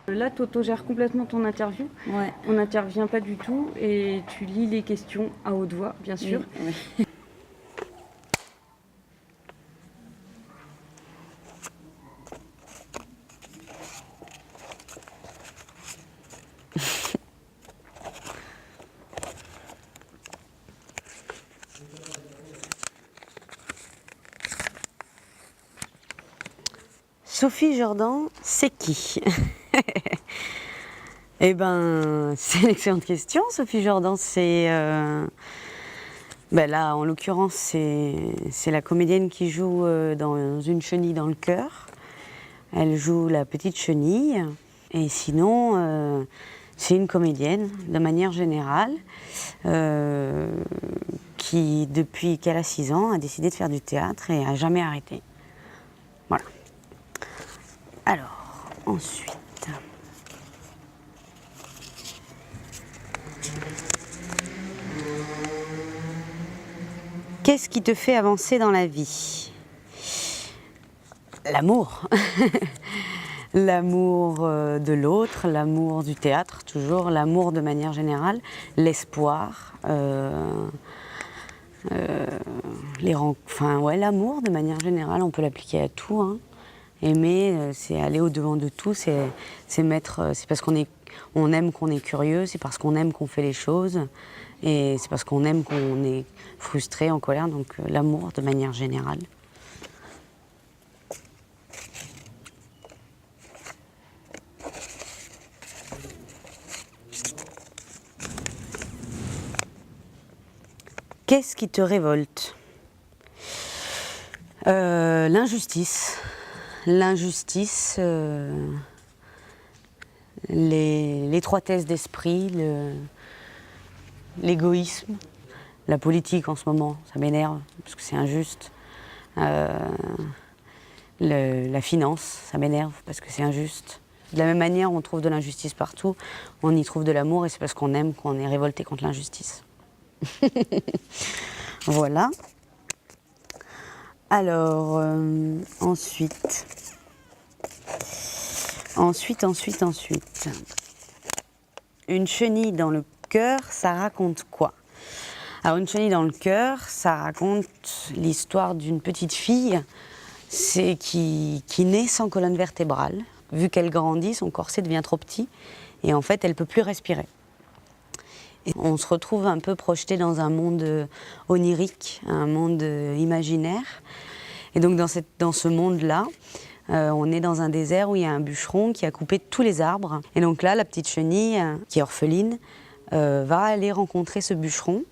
Là, tu autogères complètement ton interview. Ouais. On n'intervient pas du tout et tu lis les questions à haute voix, bien sûr. Oui, oui. Sophie Jordan, c'est qui? Eh ben, c'est une excellente question. Sophie Jordan, c'est... là, en l'occurrence, c'est la comédienne qui joue dans Une chenille dans le cœur. Elle joue la petite chenille. Et sinon, c'est une comédienne, de manière générale, qui, depuis qu'elle a 6 ans, a décidé de faire du théâtre et a jamais arrêté. Voilà. Alors, ensuite... Qu'est-ce qui te fait avancer dans la vie? L'amour. L'amour de l'autre, l'amour du théâtre, toujours, l'amour de manière générale, l'espoir, l'amour de manière générale, on peut l'appliquer à tout. Hein. Aimer, c'est aller au-devant de tout, c'est parce on aime qu'on est curieux, c'est parce qu'on aime qu'on fait les choses, et c'est parce qu'on aime qu'on est frustré, en colère, donc l'amour de manière générale. Qu'est-ce qui te révolte? L'injustice. L'injustice, l'étroitesse d'esprit, l'égoïsme, la politique en ce moment, ça m'énerve parce que c'est injuste. La finance, ça m'énerve parce que c'est injuste. De la même manière, on trouve de l'injustice partout, on y trouve de l'amour et c'est parce qu'on aime qu'on est révolté contre l'injustice. Voilà. Alors, ensuite. Une chenille dans le cœur, ça raconte quoi? Alors, une chenille dans le cœur, ça raconte l'histoire d'une petite fille qui naît sans colonne vertébrale. Vu qu'elle grandit, son corset devient trop petit et en fait, elle ne peut plus respirer. Et on se retrouve un peu projeté dans un monde onirique, un monde imaginaire. Et donc dans ce monde-là, on est dans un désert où il y a un bûcheron qui a coupé tous les arbres. Et donc là, la petite chenille, qui est orpheline, va aller rencontrer ce bûcheron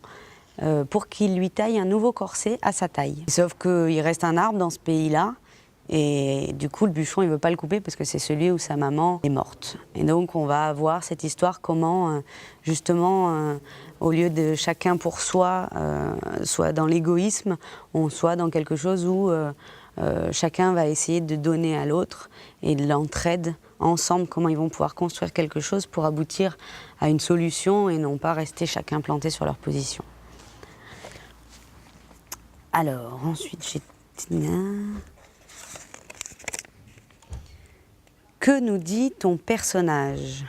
pour qu'il lui taille un nouveau corset à sa taille. Sauf qu'il reste un arbre dans ce pays-là. Et du coup, le bûcheron, il ne veut pas le couper parce que c'est celui où sa maman est morte. Et donc, on va avoir cette histoire comment, justement, au lieu de chacun pour soi, soit dans l'égoïsme, on soit dans quelque chose où chacun va essayer de donner à l'autre et de l'entraide ensemble, comment ils vont pouvoir construire quelque chose pour aboutir à une solution et non pas rester chacun planté sur leur position. Alors, ensuite, j'ai Tina. Que nous dit ton personnage?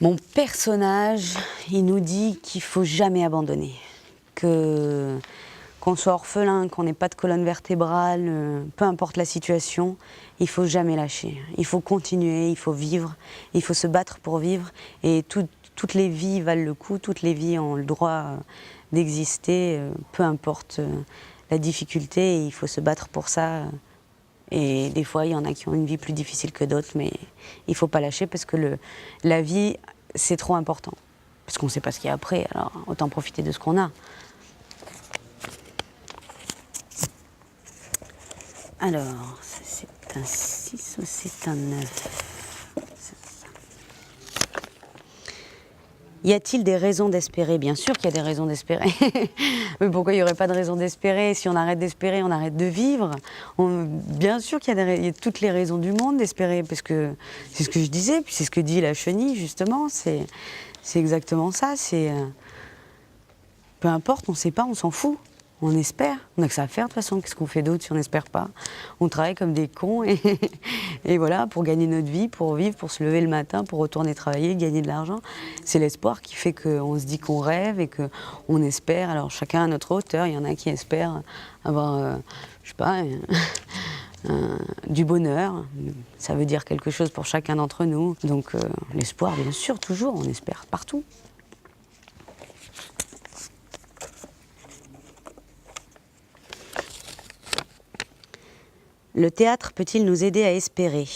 Mon personnage, il nous dit qu'il ne faut jamais abandonner. Qu'on soit orphelin, qu'on n'ait pas de colonne vertébrale, peu importe la situation, il ne faut jamais lâcher. Il faut continuer, il faut vivre, il faut se battre pour vivre. Et toutes les vies valent le coup, toutes les vies ont le droit d'exister, peu importe la difficulté, et il faut se battre pour ça. Et des fois, il y en a qui ont une vie plus difficile que d'autres, mais il ne faut pas lâcher parce que la vie, c'est trop important. Parce qu'on ne sait pas ce qu'il y a après, alors autant profiter de ce qu'on a. Alors, c'est un 6 ou c'est un 9? Y a-t-il des raisons d'espérer? Bien sûr qu'il y a des raisons d'espérer. Mais pourquoi il n'y aurait pas de raison d'espérer? Si on arrête d'espérer, on arrête de vivre. Bien sûr qu'il y a toutes les raisons du monde d'espérer, parce que c'est ce que je disais, puis c'est ce que dit la chenille, justement. C'est exactement ça. Peu importe, on ne sait pas, on s'en fout. On espère, on n'a que ça à faire de toute façon, qu'est-ce qu'on fait d'autre si on n'espère pas? On travaille comme des cons et voilà, pour gagner notre vie, pour vivre, pour se lever le matin, pour retourner travailler, gagner de l'argent. C'est l'espoir qui fait qu'on se dit qu'on rêve et qu'on espère. Alors chacun à notre hauteur, il y en a qui espèrent avoir, je sais pas, du bonheur. Ça veut dire quelque chose pour chacun d'entre nous. Donc l'espoir, bien sûr, toujours, on espère partout. Le théâtre peut-il nous aider à espérer?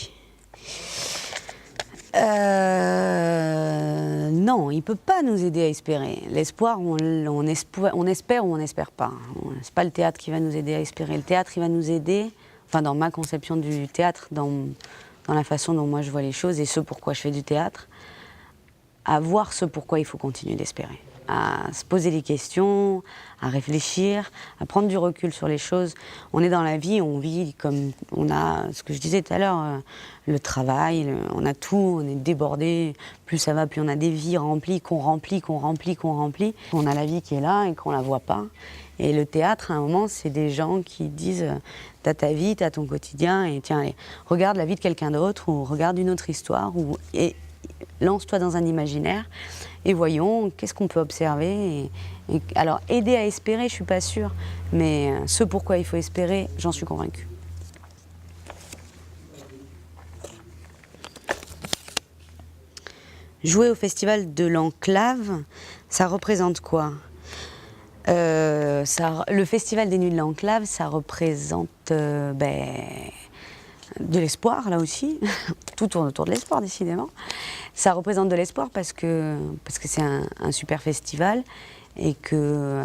Non, il ne peut pas nous aider à espérer. L'espoir, on espère ou on n'espère pas. Ce n'est pas le théâtre qui va nous aider à espérer. Le théâtre, il va nous aider, enfin dans ma conception du théâtre, dans la façon dont moi je vois les choses et ce pourquoi je fais du théâtre, à voir ce pourquoi il faut continuer d'espérer. À se poser des questions, à réfléchir, à prendre du recul sur les choses. On est dans la vie, on vit comme on a, ce que je disais tout à l'heure, le travail, on a tout, on est débordé. Plus ça va, plus on a des vies remplies, qu'on remplit, qu'on remplit, qu'on remplit. On a la vie qui est là et qu'on la voit pas. Et le théâtre, à un moment, c'est des gens qui disent t'as ta vie, t'as ton quotidien, et tiens, allez, regarde la vie de quelqu'un d'autre, ou regarde une autre histoire, et lance-toi dans un imaginaire et voyons qu'est-ce qu'on peut observer. Alors, aider à espérer, je ne suis pas sûre, mais ce pourquoi il faut espérer, j'en suis convaincue. Jouer au festival de l'Enclave, ça représente quoi? Le festival des Nuits de l'Enclave, ça représente de l'espoir, là aussi. Tout tourne autour de l'espoir, décidément. Ça représente de l'espoir parce que c'est un super festival et que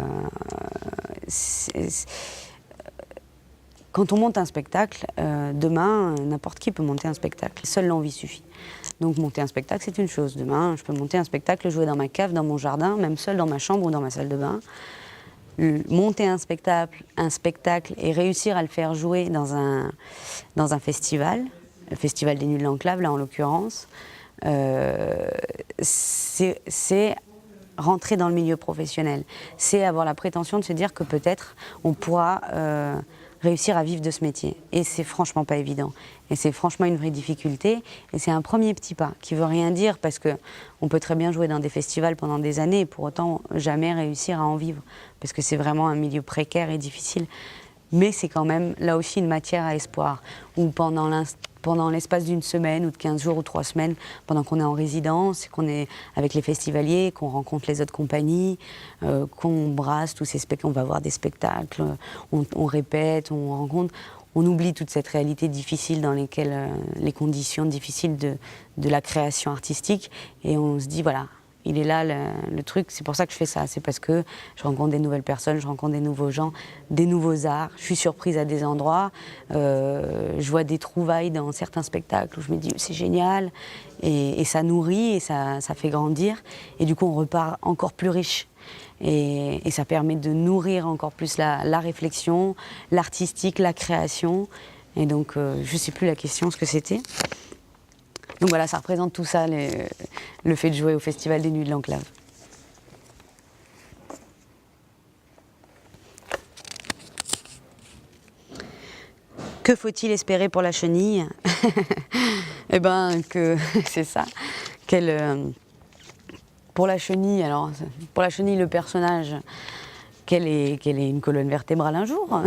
quand on monte un spectacle, demain, n'importe qui peut monter un spectacle. Seule l'envie suffit. Donc monter un spectacle, c'est une chose. Demain, je peux monter un spectacle, jouer dans ma cave, dans mon jardin, même seule dans ma chambre ou dans ma salle de bain. Monter un spectacle et réussir à le faire jouer dans un festival, le Festival des Nuits de l'Enclave, là en l'occurrence, c'est rentrer dans le milieu professionnel. C'est avoir la prétention de se dire que peut-être on pourra réussir à vivre de ce métier. Et c'est franchement pas évident. Et c'est franchement une vraie difficulté. Et c'est un premier petit pas qui veut rien dire parce qu'on peut très bien jouer dans des festivals pendant des années et pour autant jamais réussir à en vivre. Parce que c'est vraiment un milieu précaire et difficile. Mais c'est quand même là aussi une matière à espoir. Où pendant l'espace d'une semaine ou de 15 jours ou 3 semaines, pendant qu'on est en résidence, qu'on est avec les festivaliers, qu'on rencontre les autres compagnies, qu'on brasse tous ces spectacles, on va voir des spectacles, on répète, on rencontre, on oublie toute cette réalité difficile dans lesquelles, les conditions difficiles de la création artistique et on se dit voilà, il est là le truc, c'est pour ça que je fais ça, c'est parce que je rencontre des nouvelles personnes, je rencontre des nouveaux gens, des nouveaux arts, je suis surprise à des endroits, je vois des trouvailles dans certains spectacles où je me dis c'est génial et ça nourrit et ça fait grandir et du coup on repart encore plus riche et ça permet de nourrir encore plus la réflexion, l'artistique, la création et donc je ne sais plus la question, ce que c'était. Donc voilà, ça représente tout ça, le fait de jouer au Festival des Nuits de l'Enclave. Que faut-il espérer pour la chenille? Eh ben, c'est ça. Pour la chenille, alors, pour la chenille, le personnage, qu'elle ait une colonne vertébrale un jour,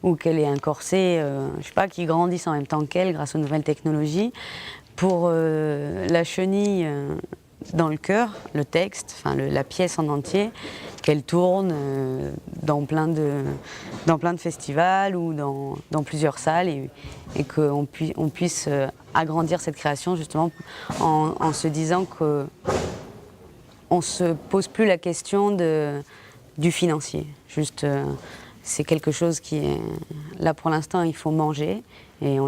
ou qu'elle ait un corset, je sais pas, qui grandisse en même temps qu'elle grâce aux nouvelles technologies. Pour la chenille dans le cœur, le texte, enfin la pièce en entier, qu'elle tourne dans plein de festivals ou dans plusieurs salles et qu'on puisse agrandir cette création justement en se disant qu'on ne se pose plus la question du financier. Juste, c'est quelque chose qui est... Là pour l'instant, il faut manger et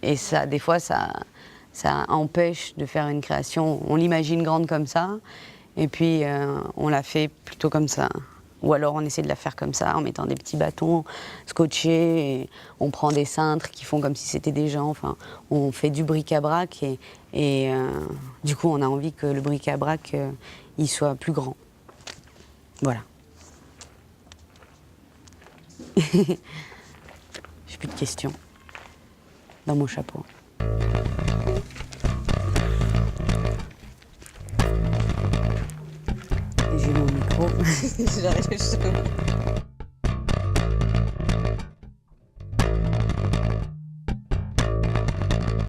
et ça, des fois, ça empêche de faire une création. On l'imagine grande comme ça, et puis on la fait plutôt comme ça. Ou alors on essaie de la faire comme ça, en mettant des petits bâtons scotchés, et on prend des cintres qui font comme si c'était des gens. Enfin, on fait du bric-à-brac, et du coup, on a envie que le bric-à-brac il soit plus grand. Voilà. J'ai plus de questions dans mon chapeau. Et j'ai mon micro. J'arrive justement.